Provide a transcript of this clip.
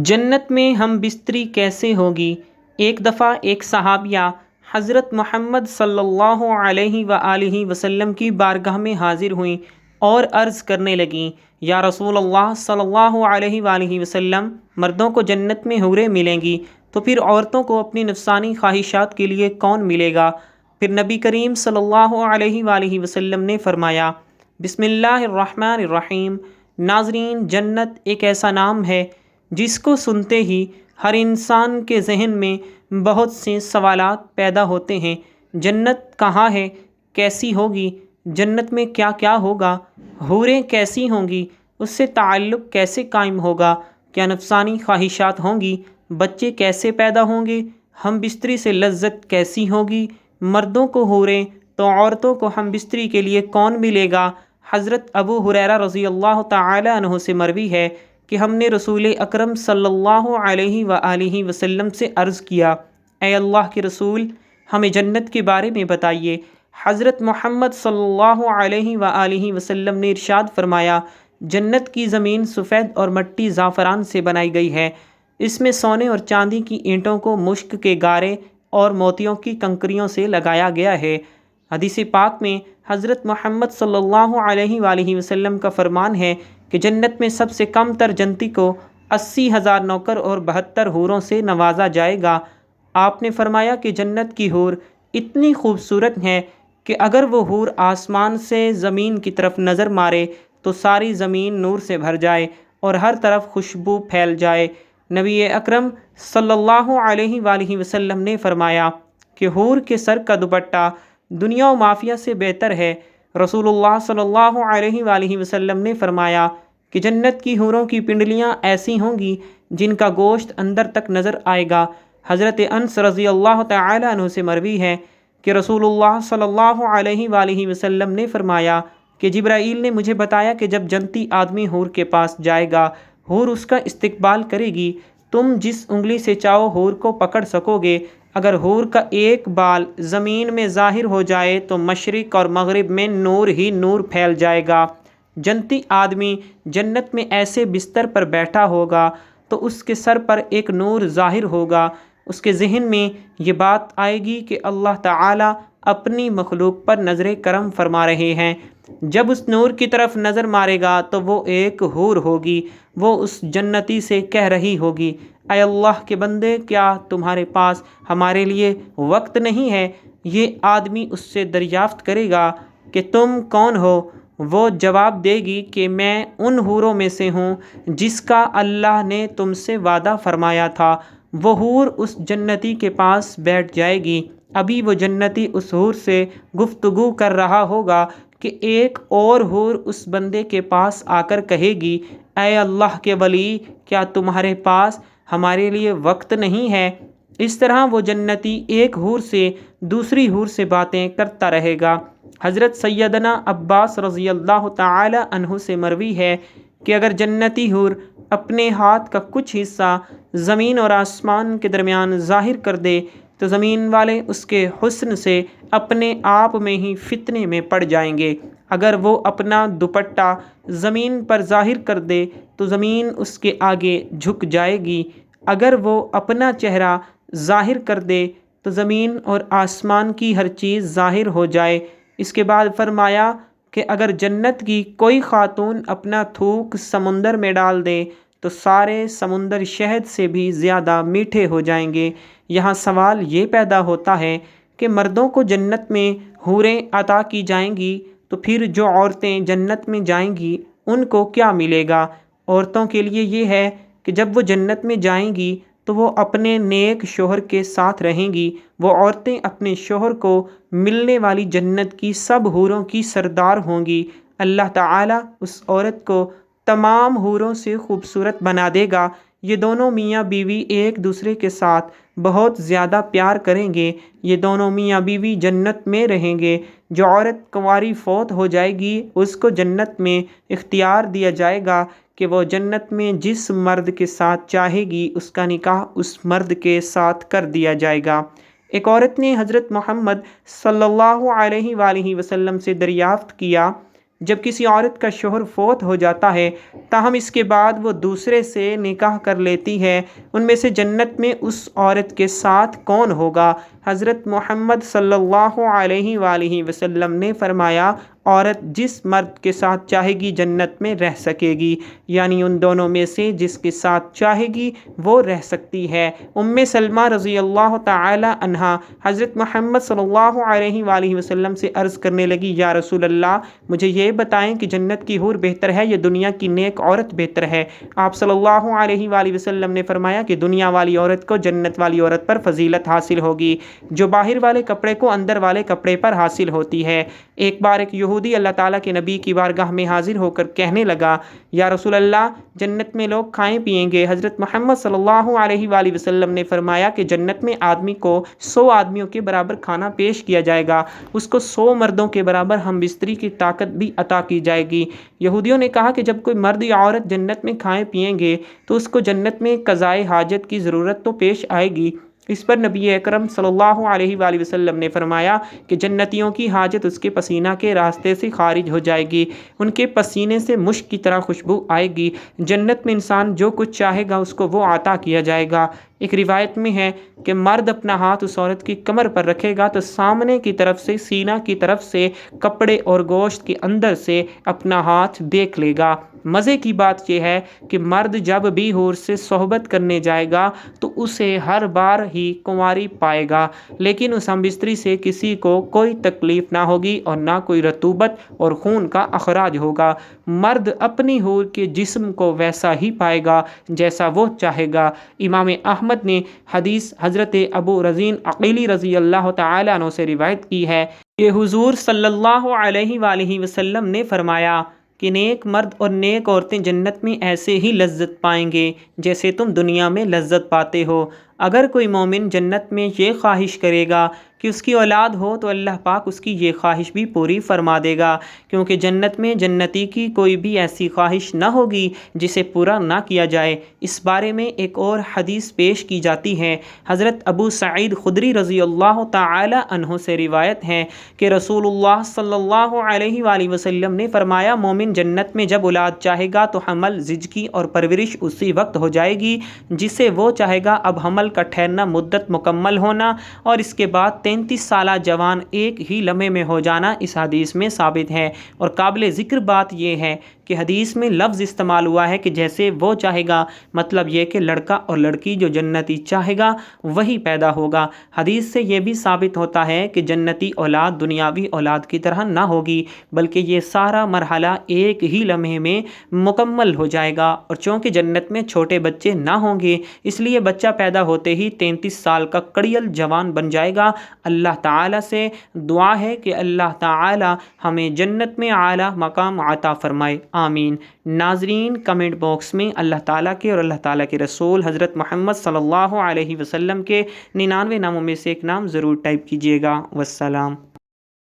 جنت میں ہم بستری کیسے ہوگی؟ ایک دفعہ ایک صحابیہ حضرت محمد صلی اللہ علیہ وآلہ وسلم کی بارگاہ میں حاضر ہوئیں اور عرض کرنے لگیں، یا رسول اللہ صلی اللہ علیہ وآلہ وسلم، مردوں کو جنت میں حوریں ملیں گی، تو پھر عورتوں کو اپنی نفسانی خواہشات کے لیے کون ملے گا؟ پھر نبی کریم صلی اللہ علیہ وآلہ وسلم نے فرمایا، بسم اللہ الرحمن الرحیم۔ ناظرین، جنت ایک ایسا نام ہے جس کو سنتے ہی ہر انسان کے ذہن میں بہت سے سوالات پیدا ہوتے ہیں۔ جنت کہاں ہے؟ کیسی ہوگی؟ جنت میں کیا کیا ہوگا؟ حوریں کیسی ہوں گی؟ اس سے تعلق کیسے قائم ہوگا؟ کیا نفسانی خواہشات ہوں گی؟ بچے کیسے پیدا ہوں گے؟ ہم بستری سے لذت کیسی ہوگی؟ مردوں کو حوریں تو عورتوں کو ہم بستری کے لیے کون ملے گا؟ حضرت ابو ہریرہ رضی اللہ تعالی عنہ سے مروی ہے کہ ہم نے رسول اکرم صلی اللہ علیہ وآلہ وسلم سے عرض کیا، اے اللہ کے رسول، ہمیں جنت کے بارے میں بتائیے۔ حضرت محمد صلی اللہ علیہ وآلہ وسلم نے ارشاد فرمایا، جنت کی زمین سفید اور مٹی زعفران سے بنائی گئی ہے، اس میں سونے اور چاندی کی اینٹوں کو مشک کے گارے اور موتیوں کی کنکریوں سے لگایا گیا ہے۔ حدیث پاک میں حضرت محمد صلی اللہ علیہ وآلہ وسلم کا فرمان ہے کہ جنت میں سب سے کم تر جنتی کو 80,000 نوکر اور 72 حوروں سے نوازا جائے گا۔ آپ نے فرمایا کہ جنت کی حور اتنی خوبصورت ہے کہ اگر وہ حور آسمان سے زمین کی طرف نظر مارے تو ساری زمین نور سے بھر جائے اور ہر طرف خوشبو پھیل جائے۔ نبی اکرم صلی اللہ علیہ وآلہ وسلم نے فرمایا کہ حور کے سر کا دوپٹہ دنیا و مافیہ سے بہتر ہے۔ رسول اللہ صلی اللہ علیہ وآلہ وسلم نے فرمایا کہ جنت کی حوروں کی پنڈلیاں ایسی ہوں گی جن کا گوشت اندر تک نظر آئے گا۔ حضرت انس رضی اللہ تعالی عنہ سے مروی ہے کہ رسول اللہ صلی اللہ علیہ وآلہ وسلم نے فرمایا کہ جبرائیل نے مجھے بتایا کہ جب جنتی آدمی حور کے پاس جائے گا، حور اس کا استقبال کرے گی، تم جس انگلی سے چاہو حور کو پکڑ سکو گے۔ اگر حور کا ایک بال زمین میں ظاہر ہو جائے تو مشرق اور مغرب میں نور ہی نور پھیل جائے گا۔ جنتی آدمی جنت میں ایسے بستر پر بیٹھا ہوگا تو اس کے سر پر ایک نور ظاہر ہوگا۔ اس کے ذہن میں یہ بات آئے گی کہ اللہ تعالی اپنی مخلوق پر نظر کرم فرما رہے ہیں۔ جب اس نور کی طرف نظر مارے گا تو وہ ایک حور ہوگی، وہ اس جنتی سے کہہ رہی ہوگی، اے اللہ کے بندے، کیا تمہارے پاس ہمارے لیے وقت نہیں ہے؟ یہ آدمی اس سے دریافت کرے گا کہ تم کون ہو؟ وہ جواب دے گی کہ میں ان حوروں میں سے ہوں جس کا اللہ نے تم سے وعدہ فرمایا تھا۔ وہ حور اس جنتی کے پاس بیٹھ جائے گی۔ ابھی وہ جنتی اس حور سے گفتگو کر رہا ہوگا کہ ایک اور حور اس بندے کے پاس آ کر کہے گی، اے اللہ کے ولی، کیا تمہارے پاس ہمارے لیے وقت نہیں ہے؟ اس طرح وہ جنتی ایک حور سے دوسری حور سے باتیں کرتا رہے گا۔ حضرت سیدنا عباس رضی اللہ تعالی عنہ سے مروی ہے کہ اگر جنتی حور اپنے ہاتھ کا کچھ حصہ زمین اور آسمان کے درمیان ظاہر کر دے تو زمین والے اس کے حسن سے اپنے آپ میں ہی فتنے میں پڑ جائیں گے۔ اگر وہ اپنا دوپٹہ زمین پر ظاہر کر دے تو زمین اس کے آگے جھک جائے گی۔ اگر وہ اپنا چہرہ ظاہر کر دے تو زمین اور آسمان کی ہر چیز ظاہر ہو جائے۔ اس کے بعد فرمایا کہ اگر جنت کی کوئی خاتون اپنا تھوک سمندر میں ڈال دے تو سارے سمندر شہد سے بھی زیادہ میٹھے ہو جائیں گے۔ یہاں سوال یہ پیدا ہوتا ہے کہ مردوں کو جنت میں حوریں عطا کی جائیں گی تو پھر جو عورتیں جنت میں جائیں گی ان کو کیا ملے گا؟ عورتوں کے لیے یہ ہے کہ جب وہ جنت میں جائیں گی تو وہ اپنے نیک شوہر کے ساتھ رہیں گی۔ وہ عورتیں اپنے شوہر کو ملنے والی جنت کی سب حوروں کی سردار ہوں گی۔ اللہ تعالیٰ اس عورت کو تمام حوروں سے خوبصورت بنا دے گا۔ یہ دونوں میاں بیوی ایک دوسرے کے ساتھ بہت زیادہ پیار کریں گے۔ یہ دونوں میاں بیوی جنت میں رہیں گے۔ جو عورت کنواری فوت ہو جائے گی اس کو جنت میں اختیار دیا جائے گا کہ وہ جنت میں جس مرد کے ساتھ چاہے گی اس کا نکاح اس مرد کے ساتھ کر دیا جائے گا۔ ایک عورت نے حضرت محمد صلی اللہ علیہ وآلہ وسلم سے دریافت کیا، جب کسی عورت کا شوہر فوت ہو جاتا ہے تاہم اس کے بعد وہ دوسرے سے نکاح کر لیتی ہے، ان میں سے جنت میں اس عورت کے ساتھ کون ہوگا؟ حضرت محمد صلی اللہ علیہ وآلہ وسلم نے فرمایا، عورت جس مرد کے ساتھ چاہے گی جنت میں رہ سکے گی، یعنی ان دونوں میں سے جس کے ساتھ چاہے گی وہ رہ سکتی ہے۔ سلمہ رضی اللہ تعالی عنہا حضرت محمد صلی اللہ علیہ وآلہ وسلم سے عرض کرنے لگی، یا رسول اللہ، مجھے یہ بتائیں کہ جنت کی حور بہتر ہے یا دنیا کی نیک عورت بہتر ہے؟ آپ صلی اللہ علیہ وآلہ وسلم نے فرمایا کہ دنیا والی عورت کو جنت والی عورت پر فضیلت حاصل ہوگی جو باہر والے کپڑے کو اندر والے کپڑے پر حاصل ہوتی ہے۔ ایک بار ایک یہودی اللہ تعالیٰ کے نبی کی بارگاہ میں حاضر ہو کر کہنے لگا، یا رسول اللہ، جنت میں لوگ کھائیں پیئیں گے۔ حضرت محمد صلی اللہ علیہ وآلہ وسلم نے فرمایا کہ جنت میں آدمی کو 100 آدمیوں کے برابر کھانا پیش کیا جائے گا، اس کو 100 مردوں کے برابر ہم بستری کی طاقت بھی عطا کی جائے گی۔ یہودیوں نے کہا کہ جب کوئی مرد یا عورت جنت میں کھائیں پیئیں گے تو اس کو جنت میں قضائے حاجت کی ضرورت تو پیش آئے گی۔ اس پر نبی اکرم صلی اللہ علیہ وآلہ وسلم نے فرمایا کہ جنتیوں کی حاجت اس کے پسینہ کے راستے سے خارج ہو جائے گی، ان کے پسینے سے مشک کی طرح خوشبو آئے گی۔ جنت میں انسان جو کچھ چاہے گا اس کو وہ عطا کیا جائے گا۔ ایک روایت میں ہے کہ مرد اپنا ہاتھ اس عورت کی کمر پر رکھے گا تو سامنے کی طرف سے، سینہ کی طرف سے، کپڑے اور گوشت کے اندر سے اپنا ہاتھ دیکھ لے گا۔ مزے کی بات یہ ہے کہ مرد جب بھی حور سے صحبت کرنے جائے گا تو اسے ہر بار ہی کنواری پائے گا، لیکن اس ہم بستری سے کسی کو کوئی تکلیف نہ ہوگی اور نہ کوئی رطوبت اور خون کا اخراج ہوگا۔ مرد اپنی حور کے جسم کو ویسا ہی پائے گا جیسا وہ چاہے گا۔ امام احمد نے حدیث حضرت ابو رزین عقیلی رضی اللہ تعالی عنہ سے روایت کی ہے کہ حضور صلی اللہ علیہ وآلہ وسلم نے فرمایا کہ نیک مرد اور نیک عورتیں جنت میں ایسے ہی لذت پائیں گے جیسے تم دنیا میں لذت پاتے ہو۔ اگر کوئی مومن جنت میں یہ خواہش کرے گا کہ اس کی اولاد ہو تو اللہ پاک اس کی یہ خواہش بھی پوری فرما دے گا، کیونکہ جنت میں جنتی کی کوئی بھی ایسی خواہش نہ ہوگی جسے پورا نہ کیا جائے۔ اس بارے میں ایک اور حدیث پیش کی جاتی ہے۔ حضرت ابو سعید خدری رضی اللہ تعالی عنہ سے روایت ہے کہ رسول اللہ صلی اللہ علیہ وآلہ وسلم نے فرمایا، مومن جنت میں جب اولاد چاہے گا تو حمل، زچگی اور پرورش اسی وقت ہو جائے گی جسے وہ چاہے گا۔ اب حمل کا ٹھہرنا، مدت مکمل ہونا اور اس کے بعد 33 سالہ جوان ایک ہی لمحے میں ہو جانا اس حدیث میں ثابت ہے۔ اور قابل ذکر بات یہ ہے کہ حدیث میں لفظ استعمال ہوا ہے کہ جیسے وہ چاہے گا، مطلب یہ کہ لڑکا اور لڑکی جو جنتی چاہے گا وہی پیدا ہوگا۔ حدیث سے یہ بھی ثابت ہوتا ہے کہ جنتی اولاد دنیاوی اولاد کی طرح نہ ہوگی، بلکہ یہ سارا مرحلہ ایک ہی لمحے میں مکمل ہو جائے گا۔ اور چونکہ جنت میں چھوٹے بچے نہ ہوں گے اس لیے بچہ پیدا ہوتے ہی 33 سال کا کڑیل جوان بن جائے گا۔ اللہ تعالیٰ سے دعا ہے کہ اللہ تعالیٰ ہمیں جنت میں اعلیٰ مقام عطا فرمائے، آمین۔ ناظرین، کمنٹ باکس میں اللہ تعالیٰ کے اور اللہ تعالیٰ کے رسول حضرت محمد صلی اللہ علیہ وسلم کے 99 ناموں میں سے ایک نام ضرور ٹائپ کیجیے گا۔ والسلام۔